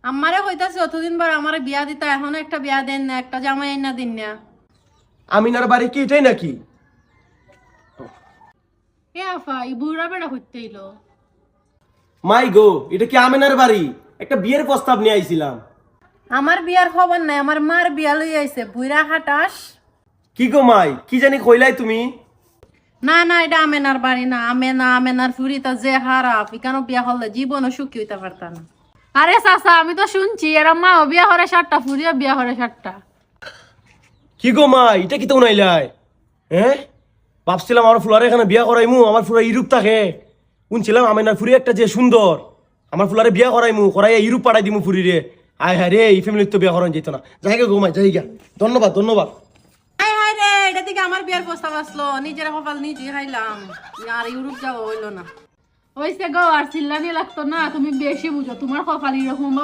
আমারে কইতাছে অতদিন পর আমারে বিয়া দিতা, এখনো একটা বিয়া দেন না, একটা জামাই আইনা দিন না। আমিনার বাড়ি কি এটাই নাকি? এ আফা এই বুড়া বেড়া হইতে এলো। মাই গো, এটা কি আমিনার বাড়ি? একটা বিয়ের প্রস্তাব নিয়ে আইছিলাম। আমার বিয়ার খবর নাই, আমার মার বিয়া লই আইছে বুইরা খাটাস। কি গো মাই, কি জানি কইলাই তুমি? না না, এটা আমেনার বাড়ি না। আমেনার ফুরিতা যে খারাপ, ইকানো বিয়া করলে জীবনও সুখী হইতে পারত না। আরে চাচা, আমি তো শুনছি এরা মাও বিয়া করে 7টা, ফুরিয়া বিয়া করে 7টা। কি গো মাই, এটা কি তো নাইলাই? হ্যাঁ, ভাবছিলাম আমার ফুলারে এখানে বিয়া করাইমু, আমার ফুলা ইউরোপ থাকে। শুনছিলাম আমিনার ফুরি একটা যে সুন্দর, আমার ফুলারে বিয়া করাইমু, করাইয়া ইউরোপ পাঠাই দিমু ফুরিরে। আয় হায় রে, এই ফ্যামিলির তো বিয়া করান যেত না। যাইগা গো মাই, যাইগা। ধন্যবাদ ধন্যবাদ। হাই হাই রে, এটা থেকে আমার বিয়ার প্রস্তাব আসলো, নিজের কপাল নিজে খাইলাম। আর ইউরোপ যাওয়া হইলো না। ওইসে গো, আর চিল্লানি লাগতো না, তুমি বেশি বুঝো, তোমার কপাল এরকম